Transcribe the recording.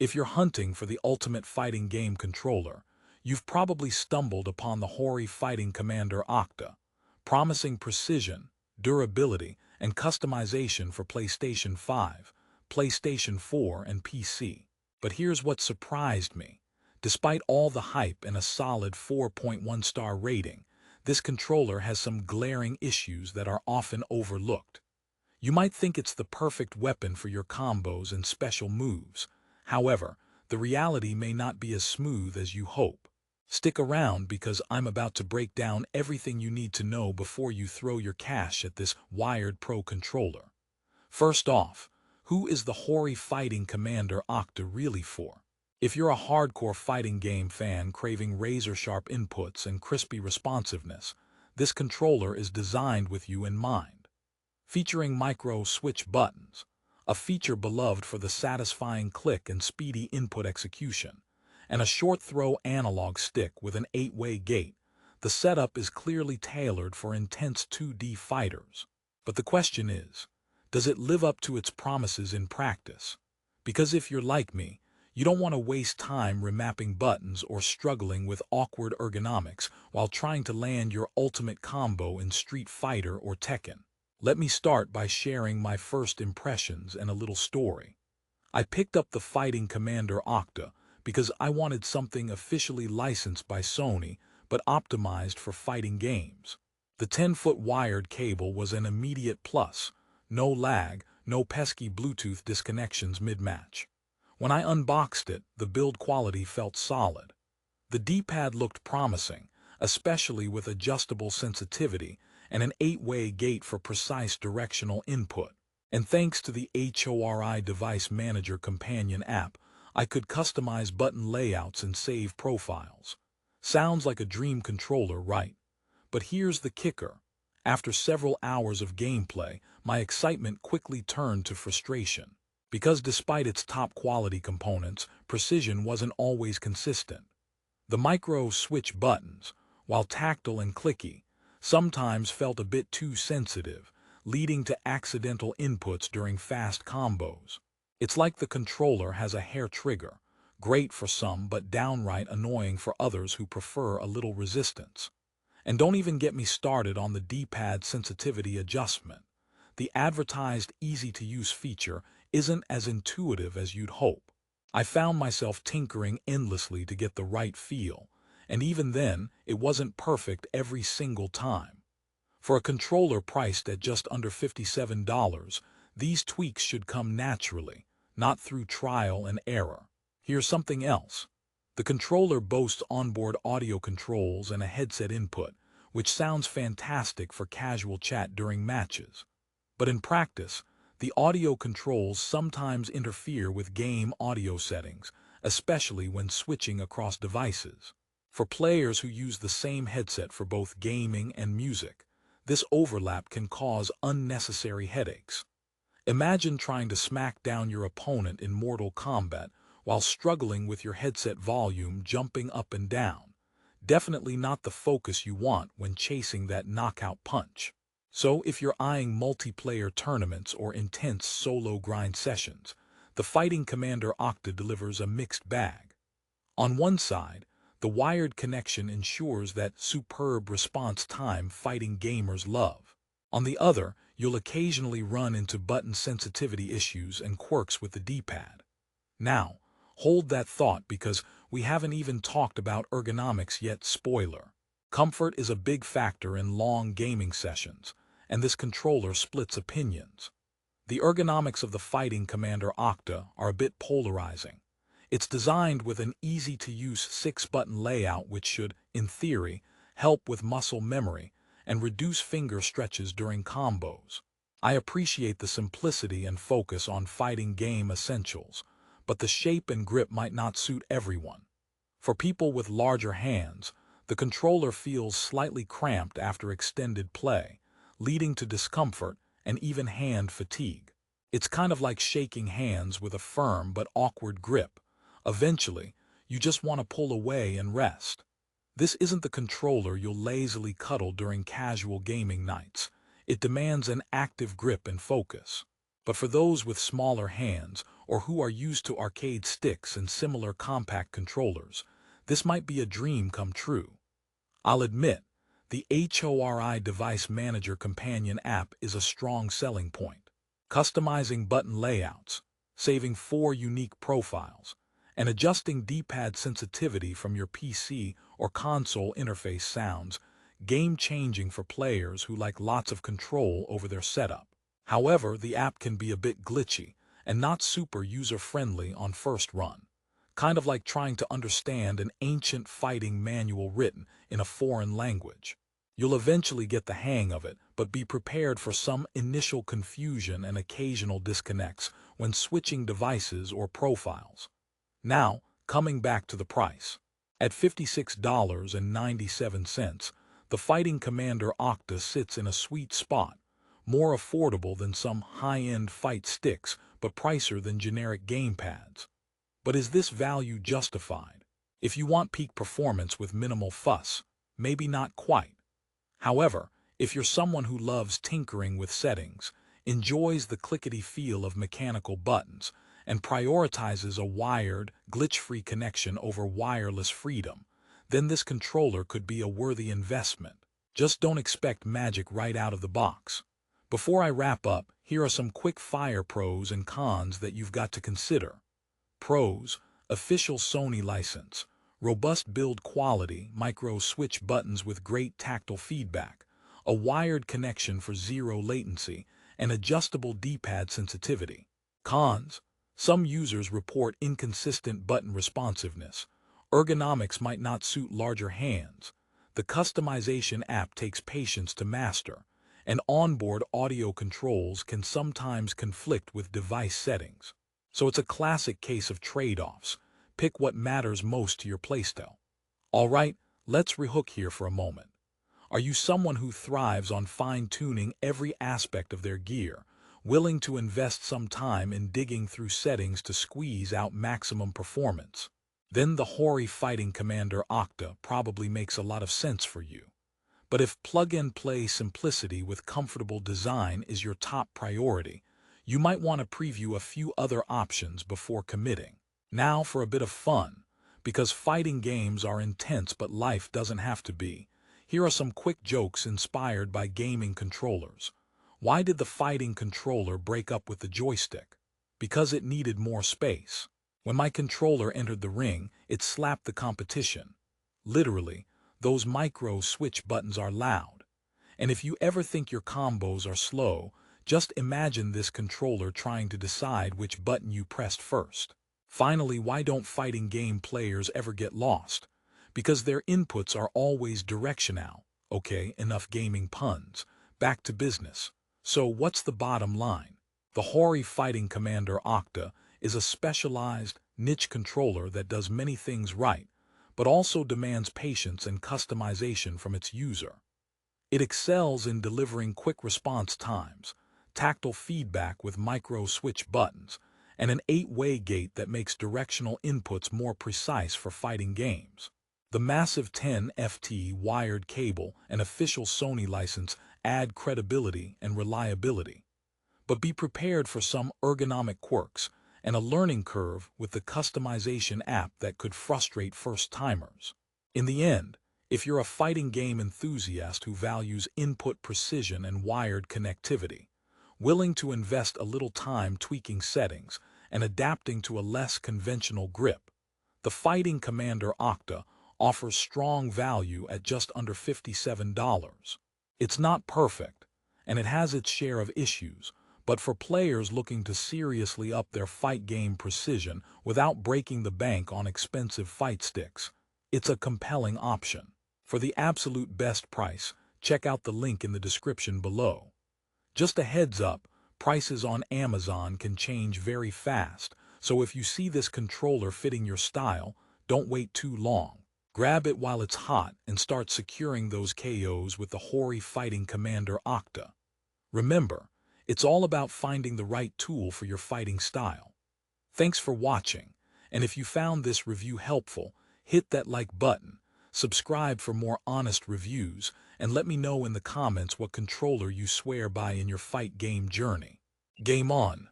If you're hunting for the ultimate fighting game controller, you've probably stumbled upon the Hori Fighting Commander Octa, promising precision, durability, and customization for PlayStation 5, PlayStation 4, and PC. But here's what surprised me. Despite all the hype and a solid 4.1-star rating, this controller has some glaring issues that are often overlooked. You might think it's the perfect weapon for your combos and special moves. However, the reality may not be as smooth as you hope. Stick around because I'm about to break down everything you need to know before you throw your cash at this wired pro controller. First off, who is the Hori Fighting Commander Octa really for? If you're a hardcore fighting game fan craving razor-sharp inputs and crispy responsiveness, this controller is designed with you in mind. Featuring micro-switch buttons, a feature beloved for the satisfying click and speedy input execution, and a short-throw analog stick with an 8-way gate, the setup is clearly tailored for intense 2D fighters. But the question is, does it live up to its promises in practice? Because if you're like me, you don't want to waste time remapping buttons or struggling with awkward ergonomics while trying to land your ultimate combo in Street Fighter or Tekken. Let me start by sharing my first impressions and a little story. I picked up the Fighting Commander Octa because I wanted something officially licensed by Sony but optimized for fighting games. The 10-foot wired cable was an immediate plus. No lag, no pesky Bluetooth disconnections mid-match. When I unboxed it, the build quality felt solid. The D-pad looked promising, especially with adjustable sensitivity and an 8-way gate for precise directional input. And thanks to the Hori Device Manager companion app, I could customize button layouts and save profiles. Sounds like a dream controller, right? But here's the kicker. After several hours of gameplay, my excitement quickly turned to frustration. Because despite its top-quality components, precision wasn't always consistent. The micro-switch buttons, while tactile and clicky, sometimes felt a bit too sensitive, leading to accidental inputs during fast combos. It's like the controller has a hair trigger, great for some but downright annoying for others who prefer a little resistance. And don't even get me started on the D-pad sensitivity adjustment. The advertised easy-to-use feature isn't as intuitive as you'd hope. I found myself tinkering endlessly to get the right feel, and even then, it wasn't perfect every single time. For a controller priced at just under $57, these tweaks should come naturally, not through trial and error. Here's something else. The controller boasts onboard audio controls and a headset input, which sounds fantastic for casual chat during matches. But in practice, the audio controls sometimes interfere with game audio settings, especially when switching across devices. For players who use the same headset for both gaming and music, this overlap can cause unnecessary headaches. Imagine trying to smack down your opponent in Mortal Kombat while struggling with your headset volume jumping up and down. Definitely not the focus you want when chasing that knockout punch. So if you're eyeing multiplayer tournaments or intense solo grind sessions, the Fighting Commander Octa delivers a mixed bag. On one side, the wired connection ensures that superb response time fighting gamers love. On the other, you'll occasionally run into button sensitivity issues and quirks with the D-pad. Now, hold that thought because we haven't even talked about ergonomics yet. Spoiler. Comfort is a big factor in long gaming sessions, and this controller splits opinions. The ergonomics of the Fighting Commander Octa are a bit polarizing. It's designed with an easy-to-use 6-button layout which should, in theory, help with muscle memory and reduce finger stretches during combos. I appreciate the simplicity and focus on fighting game essentials, but the shape and grip might not suit everyone. For people with larger hands, the controller feels slightly cramped after extended play, leading to discomfort and even hand fatigue. It's kind of like shaking hands with a firm but awkward grip. Eventually, you just want to pull away and rest. This isn't the controller you'll lazily cuddle during casual gaming nights. It demands an active grip and focus. But for those with smaller hands or who are used to arcade sticks and similar compact controllers, this might be a dream come true. I'll admit, the Hori Device Manager Companion app is a strong selling point. Customizing button layouts, saving 4 unique profiles, and adjusting D-pad sensitivity from your PC or console interface sounds game-changing for players who like lots of control over their setup. However, the app can be a bit glitchy and not super user-friendly on first run, kind of like trying to understand an ancient fighting manual written in a foreign language. You'll eventually get the hang of it, but be prepared for some initial confusion and occasional disconnects when switching devices or profiles. Now, coming back to the price. At $56.97, the Fighting Commander Octa sits in a sweet spot, more affordable than some high-end fight sticks but pricier than generic gamepads. But is this value justified? If you want peak performance with minimal fuss, maybe not quite. However, if you're someone who loves tinkering with settings, enjoys the clickety feel of mechanical buttons, and prioritizes a wired, glitch-free connection over wireless freedom, then this controller could be a worthy investment. Just don't expect magic right out of the box. Before I wrap up, here are some quick-fire pros and cons that you've got to consider. Pros: official Sony license, robust build quality, micro switch buttons with great tactile feedback, a wired connection for zero latency, and adjustable D-pad sensitivity. Cons: some users report inconsistent button responsiveness. Ergonomics might not suit larger hands. The customization app takes patience to master, and onboard audio controls can sometimes conflict with device settings. So it's a classic case of trade-offs. Pick what matters most to your playstyle. Alright, let's rehook here for a moment. Are you someone who thrives on fine-tuning every aspect of their gear, willing to invest some time in digging through settings to squeeze out maximum performance? Then the Hori Fighting Commander Octa probably makes a lot of sense for you. But if plug-and-play simplicity with comfortable design is your top priority, you might want to preview a few other options before committing. Now for a bit of fun, because fighting games are intense but life doesn't have to be. Here are some quick jokes inspired by gaming controllers. Why did the fighting controller break up with the joystick? Because it needed more space. When my controller entered the ring, it slapped the competition. Literally, those micro switch buttons are loud. And if you ever think your combos are slow, just imagine this controller trying to decide which button you pressed first. Finally, why don't fighting game players ever get lost? Because their inputs are always directional. Okay, enough gaming puns. Back to business. So what's the bottom line? The Hori Fighting Commander Octa is a specialized, niche controller that does many things right, but also demands patience and customization from its user. It excels in delivering quick response times, tactile feedback with micro switch buttons, and an 8-way gate that makes directional inputs more precise for fighting games. The massive 10FT wired cable and official Sony license add credibility and reliability. But be prepared for some ergonomic quirks and a learning curve with the customization app that could frustrate first-timers. In the end, if you're a fighting game enthusiast who values input precision and wired connectivity, willing to invest a little time tweaking settings and adapting to a less conventional grip, the Fighting Commander Octa offers strong value at just under $57. It's not perfect, and it has its share of issues, but for players looking to seriously up their fight game precision without breaking the bank on expensive fight sticks, it's a compelling option. For the absolute best price, check out the link in the description below. Just a heads up, prices on Amazon can change very fast, so if you see this controller fitting your style, don't wait too long. Grab it while it's hot and start securing those KOs with the Hori Fighting Commander Octa. Remember, it's all about finding the right tool for your fighting style. Thanks for watching, and if you found this review helpful, hit that like button, subscribe for more honest reviews, and let me know in the comments what controller you swear by in your fight game journey. Game on!